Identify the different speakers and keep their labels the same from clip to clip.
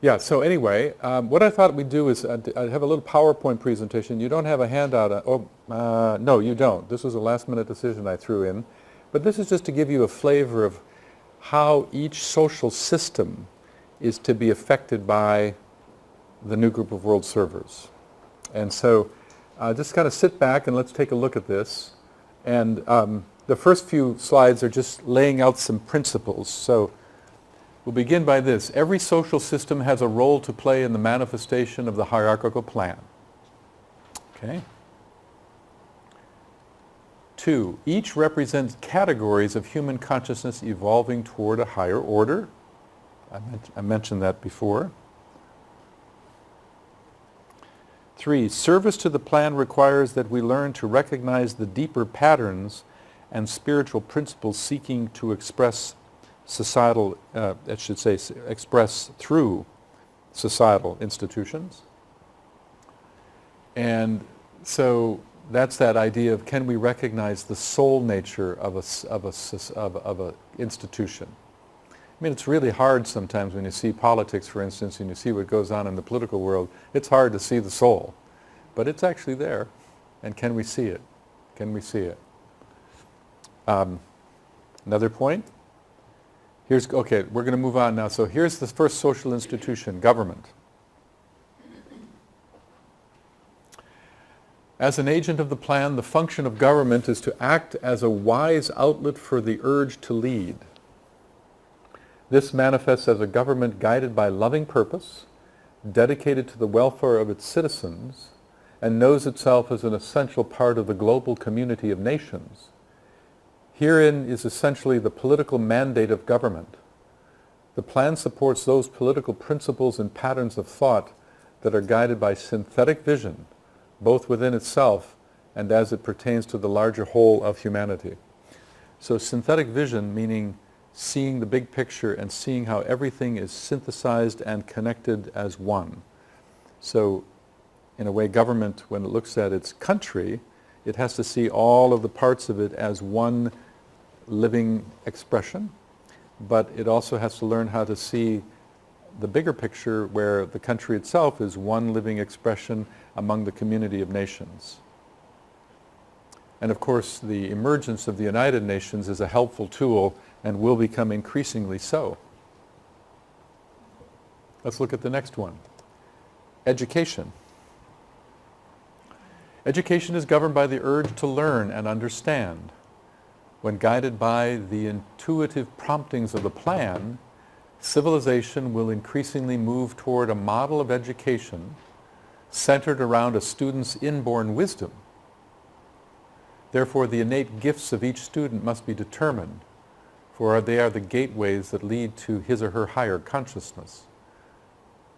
Speaker 1: Yeah, so anyway, what I thought we'd do is I'd have a little PowerPoint presentation. You don't have a handout. No, you don't. This was a last-minute decision I threw in. But this is just to give you a flavor of how each social system is to be affected by the new group of world servers. And so just kind of sit back and let's take a look at this. And the first few slides are just laying out some principles. So we'll begin by this. Every social system has a role to play in the manifestation of the hierarchical plan. Okay. 2, each represents categories of human consciousness evolving toward a higher order. I mentioned that before. 3, service to the plan requires that we learn to recognize the deeper patterns and spiritual principles seeking to express societal, express through societal institutions. And so that's that idea of, can we recognize the soul nature of a institution? I mean, it's really hard sometimes when you see politics, for instance, and you see what goes on in the political world. It's hard to see the soul, but it's actually there. And can we see it? Can we see it? Another point. Okay, we're going to move on now. So here's the first social institution, government. As an agent of the plan, the function of government is to act as a wise outlet for the urge to lead. This manifests as a government guided by loving purpose, dedicated to the welfare of its citizens, and knows itself as an essential part of the global community of nations. Herein is essentially the political mandate of government. The plan supports those political principles and patterns of thought that are guided by synthetic vision, both within itself and as it pertains to the larger whole of humanity. So synthetic vision meaning seeing the big picture and seeing how everything is synthesized and connected as one. So in a way, government, when it looks at its country, it has to see all of the parts of it as one living expression, but it also has to learn how to see the bigger picture where the country itself is one living expression among the community of nations. And of course, the emergence of the United Nations is a helpful tool and will become increasingly so. Let's look at the next one. Education. Education is governed by the urge to learn and understand. When guided by the intuitive promptings of the plan, civilization will increasingly move toward a model of education centered around a student's inborn wisdom. Therefore, the innate gifts of each student must be determined, for they are the gateways that lead to his or her higher consciousness.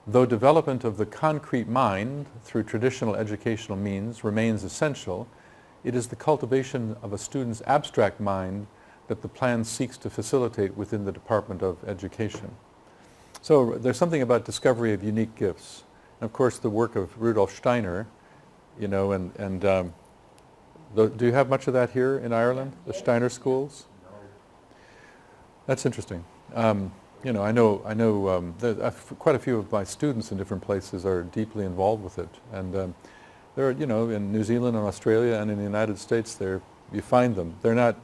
Speaker 1: Though development of the concrete mind through traditional educational means remains essential, it is the cultivation of a student's abstract mind that the plan seeks to facilitate within the Department of Education. So there's something about discovery of unique gifts. And of course, the work of Rudolf Steiner, you know, do you have much of that here in Ireland, the Steiner schools?
Speaker 2: No.
Speaker 1: That's interesting. You know, I know quite a few of my students in different places are deeply involved with it. And there are, you know, in New Zealand and Australia and in the United States, you find them. They're not,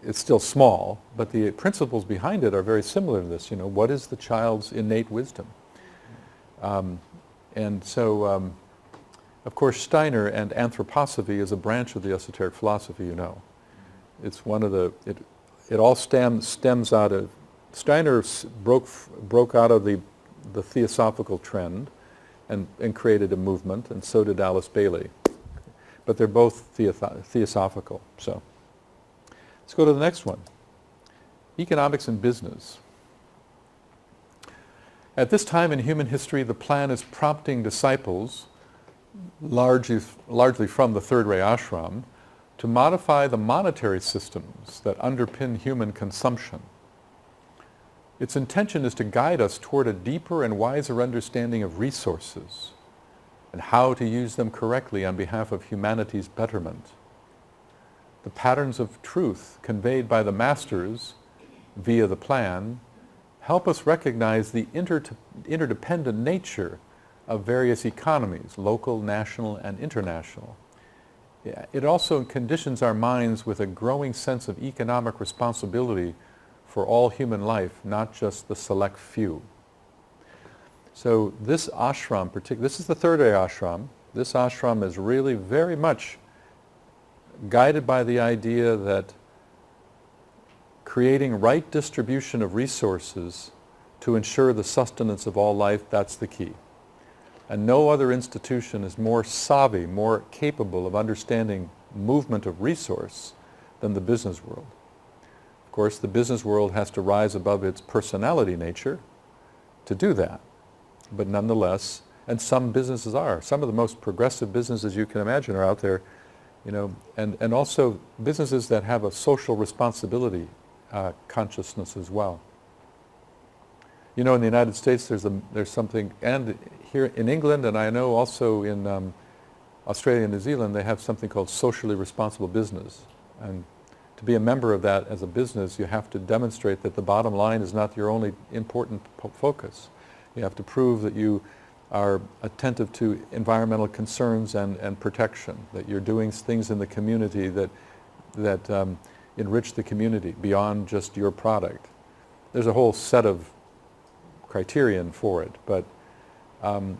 Speaker 1: it's still small, but the principles behind it are very similar to this. You know, what is the child's innate wisdom? And so, of course, Steiner and anthroposophy is a branch of the esoteric philosophy, you know. It's one of the, it all stems out of, Steiner broke out of the theosophical trend and created a movement, and so did Alice Bailey. But they're both theosophical. So let's go to the next one. Economics and business. At this time in human history, the plan is prompting disciples, largely from the Third Ray Ashram, to modify the monetary systems that underpin human consumption. Its intention is to guide us toward a deeper and wiser understanding of resources and how to use them correctly on behalf of humanity's betterment. The patterns of truth conveyed by the masters via the plan help us recognize the interdependent nature of various economies, local, national, and international. It also conditions our minds with a growing sense of economic responsibility for all human life, not just the select few. So this ashram, this is the third ray ashram. This ashram is really very much guided by the idea that creating right distribution of resources to ensure the sustenance of all life, that's the key. And no other institution is more savvy, more capable of understanding movement of resource than the business world. Of course, the business world has to rise above its personality nature to do that. But nonetheless, and some businesses are, some of the most progressive businesses you can imagine are out there, and also businesses that have a social responsibility consciousness as well. In the United States there's something, and here in England, and I know also in Australia and New Zealand, they have something called socially responsible business. And to be a member of that as a business, you have to demonstrate that the bottom line is not your only important focus. You have to prove that you are attentive to environmental concerns and protection, that you're doing things in the community that enrich the community beyond just your product. There's a whole set of criterion for it, but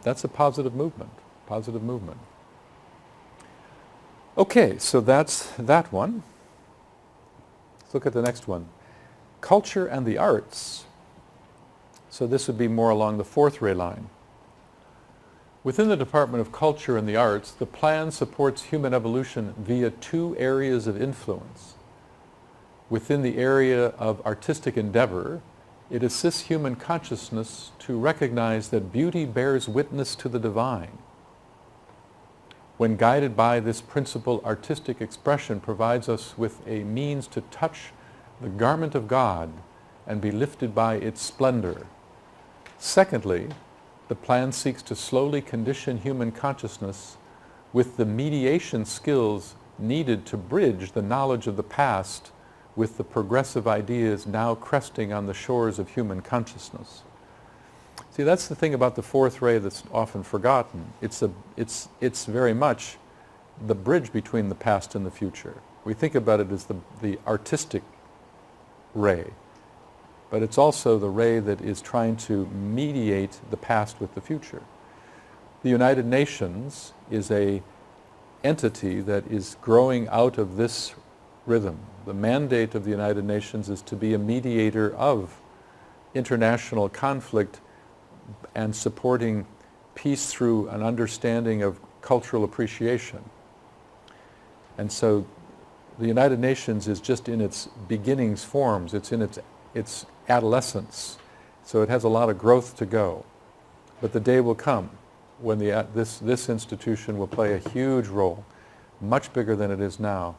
Speaker 1: that's a positive movement. Okay, so that's that one. Let's look at the next one. Culture and the arts. So this would be more along the fourth ray line. Within the Department of Culture and the Arts, the plan supports human evolution via two areas of influence. Within the area of artistic endeavor, it assists human consciousness to recognize that beauty bears witness to the divine. When guided by this principle, artistic expression provides us with a means to touch the garment of God and be lifted by its splendor. Secondly, the plan seeks to slowly condition human consciousness with the mediation skills needed to bridge the knowledge of the past with the progressive ideas now cresting on the shores of human consciousness. See, that's the thing about the fourth ray that's often forgotten. It's very much the bridge between the past and the future. We think about it as the artistic ray, but it's also the ray that is trying to mediate the past with the future. The United Nations is an entity that is growing out of this rhythm. The mandate of the United Nations is to be a mediator of international conflict and supporting peace through an understanding of cultural appreciation. And so the United Nations is just in its beginnings forms, it's in its adolescence, so it has a lot of growth to go. But the day will come when this institution will play a huge role, much bigger than it is now.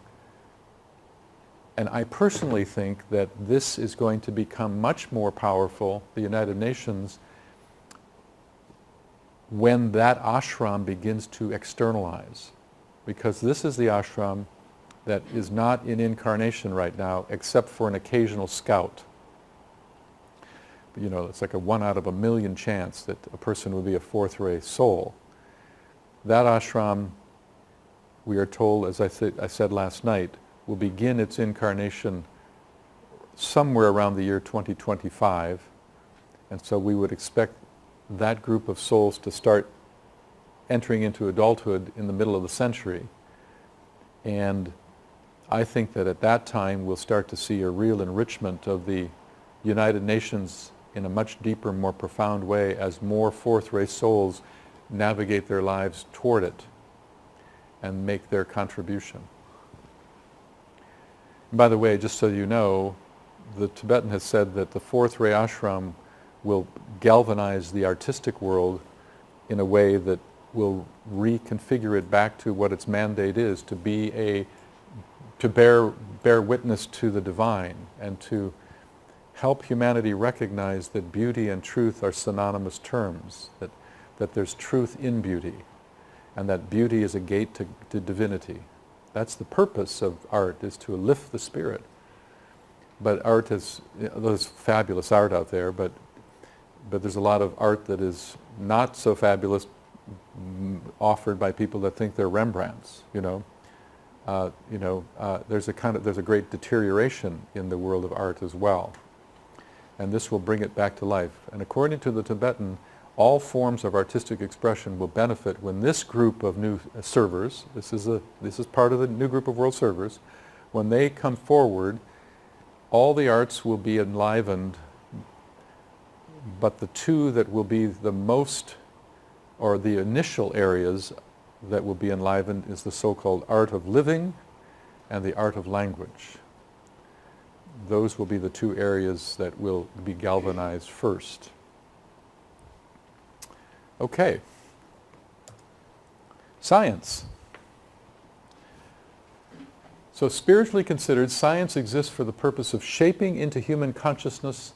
Speaker 1: And I personally think that this is going to become much more powerful, the United Nations, when that ashram begins to externalize. Because this is the ashram that is not in incarnation right now, except for an occasional scout. It's like a 1 out of a million chance that a person will be a fourth ray soul. That ashram, we are told, as I said last night, will begin its incarnation somewhere around the year 2025. And so we would expect that group of souls to start entering into adulthood in the middle of the century. And I think that at that time we'll start to see a real enrichment of the United Nations in a much deeper, more profound way as more fourth ray souls navigate their lives toward it and make their contribution. By the way, just so you know, the Tibetan has said that the fourth ray ashram will galvanize the artistic world in a way that will reconfigure it back to what its mandate is, to bear witness to the divine and to help humanity recognize that beauty and truth are synonymous terms, that there's truth in beauty, and that beauty is a gate to divinity. That's the purpose of art, is to lift the spirit. But art is, there's fabulous art out there, but there's a lot of art that is not so fabulous offered by people that think they're Rembrandts, there's a great deterioration in the world of art as well. And this will bring it back to life. And according to the Tibetan, all forms of artistic expression will benefit when this group of new servers, this is part of the new group of world servers, when they come forward, all the arts will be enlivened, but the two that will be the most, or the initial areas that will be enlivened, is the so-called art of living and the art of language. Those will be the two areas that will be galvanized first. Okay. Science. So spiritually considered, science exists for the purpose of shaping into human consciousness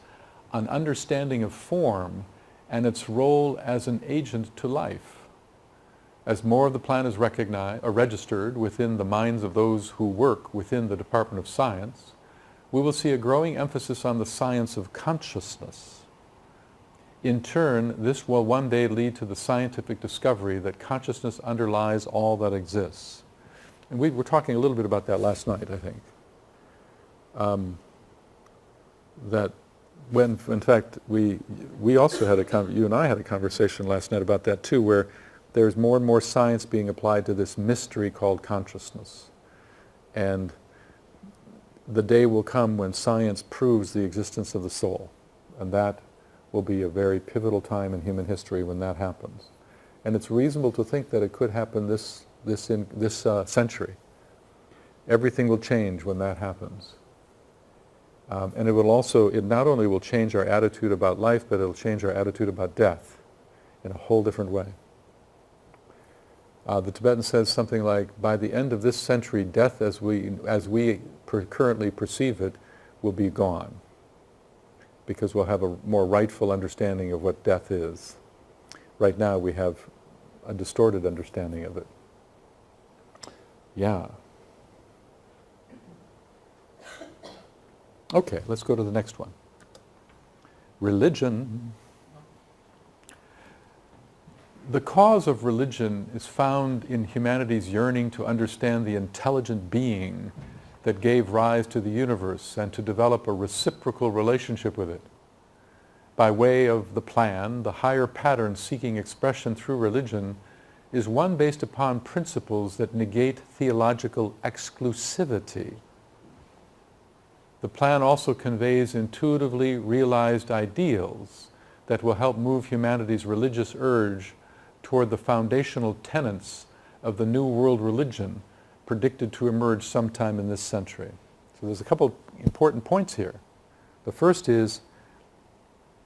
Speaker 1: an understanding of form and its role as an agent to life. As more of the plan is recognized or registered within the minds of those who work within the Department of Science, we will see a growing emphasis on the science of consciousness. In turn, this will one day lead to the scientific discovery that consciousness underlies all that exists. And we were talking a little bit about that last night, I think. That when, in fact, we also had you and I had a conversation last night about that too, where there's more and more science being applied to this mystery called consciousness. And the day will come when science proves the existence of the soul. And that will be a very pivotal time in human history when that happens. And it's reasonable to think that it could happen this century. Everything will change when that happens. And it not only will change our attitude about life, but it'll change our attitude about death in a whole different way. The Tibetan says something like, by the end of this century, death as we currently perceive it will be gone, because we'll have a more rightful understanding of what death is. Right now we have a distorted understanding of it. Yeah. Okay, let's go to the next one. Religion. The cause of religion is found in humanity's yearning to understand the intelligent being that gave rise to the universe and to develop a reciprocal relationship with it. By way of the plan, the higher pattern seeking expression through religion is one based upon principles that negate theological exclusivity. The plan also conveys intuitively realized ideals that will help move humanity's religious urge toward the foundational tenets of the New World religion predicted to emerge sometime in this century. So there's a couple important points here. The first is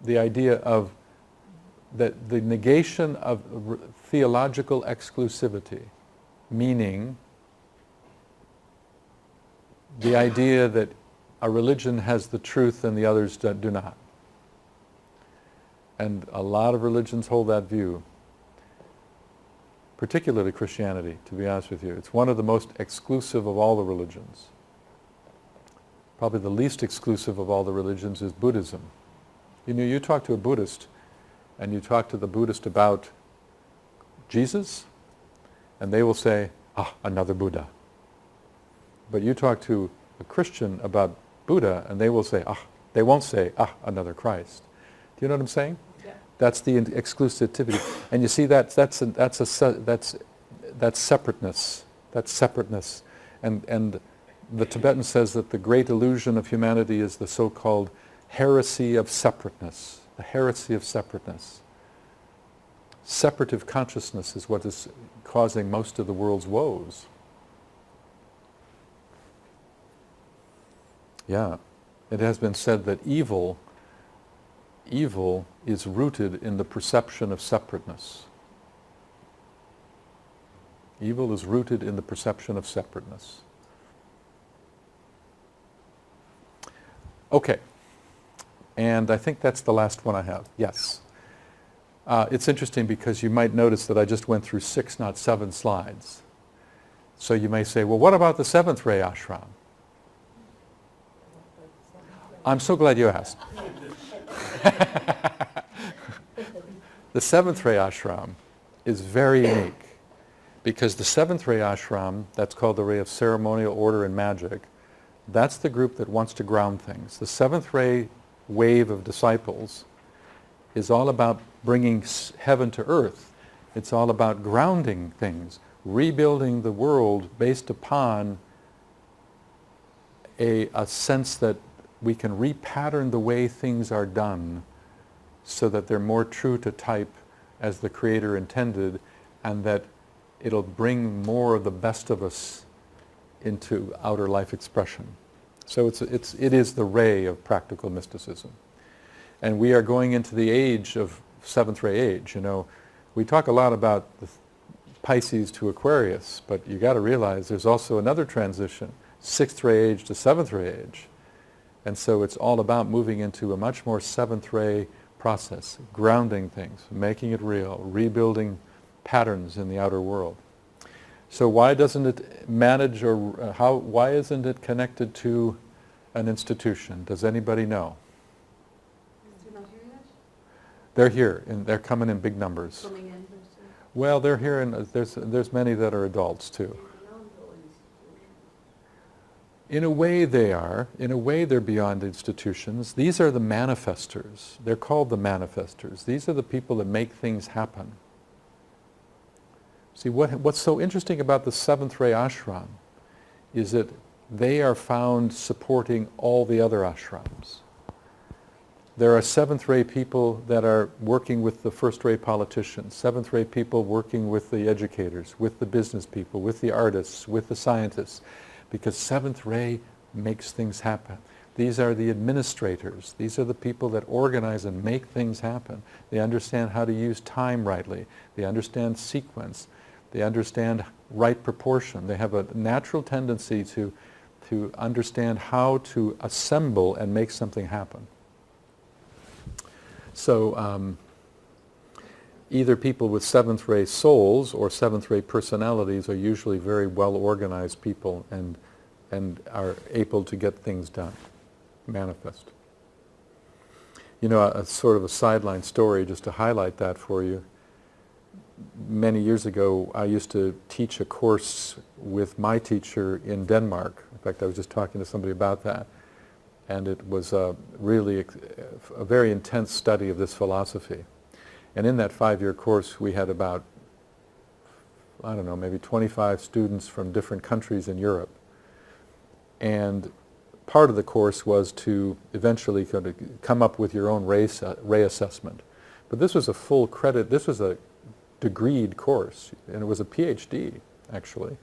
Speaker 1: the idea of the negation of theological exclusivity, meaning the idea that a religion has the truth and the others do not. And a lot of religions hold that view, particularly Christianity, to be honest with you. It's one of the most exclusive of all the religions. Probably the least exclusive of all the religions is Buddhism. You talk to a Buddhist, and you talk to the Buddhist about Jesus, and they will say, another Buddha. But you talk to a Christian about Buddha, and they will say, they won't say, another Christ. Do you know what I'm saying? Yeah. That's the exclusivity. And you see, that's separateness. That's separateness. And the Tibetan says that the great illusion of humanity is the so-called heresy of separateness. The heresy of separateness. Separative consciousness is what is causing most of the world's woes. Yeah. It has been said that evil is rooted in the perception of separateness. Evil is rooted in the perception of separateness. Okay. And I think that's the last one I have. Yes. It's interesting because you might notice that I just went through 6, not 7 slides. So you may say, well, what about the 7th ray ashram? I'm so glad you asked. The seventh ray ashram is very unique because the seventh ray ashram, that's called the ray of ceremonial order and magic, that's the group that wants to ground things. The seventh ray wave of disciples is all about bringing heaven to earth. It's all about grounding things, rebuilding the world based upon a sense that we can repattern the way things are done so that they're more true to type as the Creator intended, and that it'll bring more of the best of us into outer life expression. So it is the ray of practical mysticism. And we are going into the age of seventh ray age. You know, we talk a lot about the Pisces to Aquarius, but you got to realize there's also another transition, sixth ray age to seventh ray age. And so it's all about moving into a much more seventh ray process, grounding things, making it real, rebuilding patterns in the outer world. So why doesn't it manage, or why isn't it connected to an institution? Does anybody know?
Speaker 2: They're not here yet?
Speaker 1: They're here, and they're coming in big numbers.
Speaker 2: Coming in.
Speaker 1: Well, they're here, and there's many that are adults too. In a way they are. In a way they're beyond institutions. These are the manifestors. They're called the manifestors. These are the people that make things happen. See, what's so interesting about the seventh ray ashram is that they are found supporting all the other ashrams. There are seventh ray people that are working with the first ray politicians, seventh ray people working with the educators, with the business people, with the artists, with the scientists, because seventh ray makes things happen. These are the administrators. These are the people that organize and make things happen. They understand how to use time rightly. They understand sequence. They understand right proportion. They have a natural tendency to understand how to assemble and make something happen. So either people with seventh ray souls or seventh ray personalities are usually very well organized people and are able to get things done, manifest. You know, a sort of a sideline story just to highlight that for you. Many years ago, I used to teach a course with my teacher in Denmark. In fact, I was just talking to somebody about that. And it was really a very intense study of this philosophy. And in that 5-year course, we had about, I don't know, maybe 25 students from different countries in Europe. And part of the course was to eventually kind of come up with your own ray assessment. But this was a full credit, this was a degreed course, and it was a PhD, actually.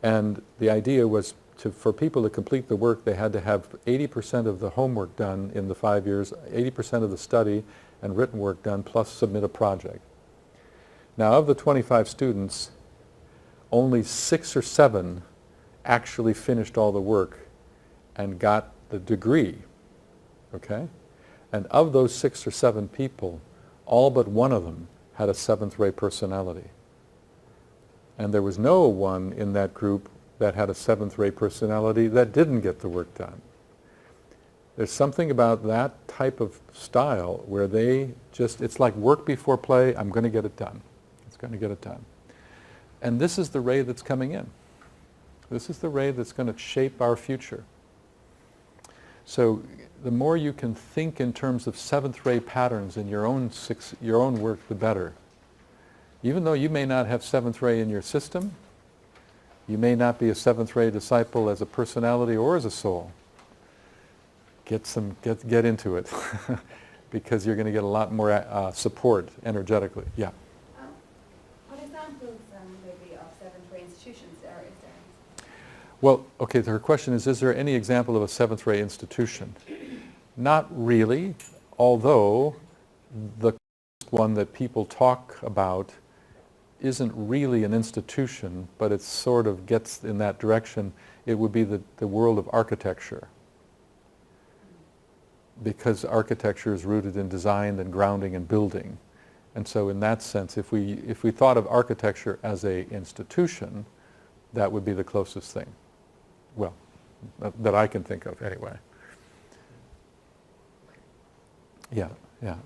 Speaker 1: And the idea was for people to complete the work, they had to have 80% of the homework done in the 5 years, 80% of the study and written work done, plus submit a project. Now, of the 25 students, only 6 or 7 actually finished all the work and got the degree, okay? And of those 6 or 7 people, all but one of them had a seventh ray personality. And there was no one in that group that had a seventh ray personality that didn't get the work done. There's something about that type of style where they just, it's like work before play, I'm going to get it done. It's going to get it done. And this is the ray that's coming in. This is the ray that's going to shape our future. So the more you can think in terms of seventh ray patterns in your own work, the better. Even though you may not have seventh ray in your system, you may not be a seventh ray disciple as a personality or as a soul. Get into it because you're going to get a lot more support energetically. Yeah.
Speaker 2: What examples maybe of seventh ray institutions is there?
Speaker 1: Well, okay, her question is there any example of a seventh ray institution? Not really, although the one that people talk about isn't really an institution, but it sort of gets in that direction. It would be the world of architecture. Because architecture is rooted in design and grounding and building. And so in that sense, if we thought of architecture as an institution, that would be the closest thing. Well, that I can think of anyway. Yeah, yeah.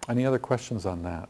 Speaker 1: Any other questions on that?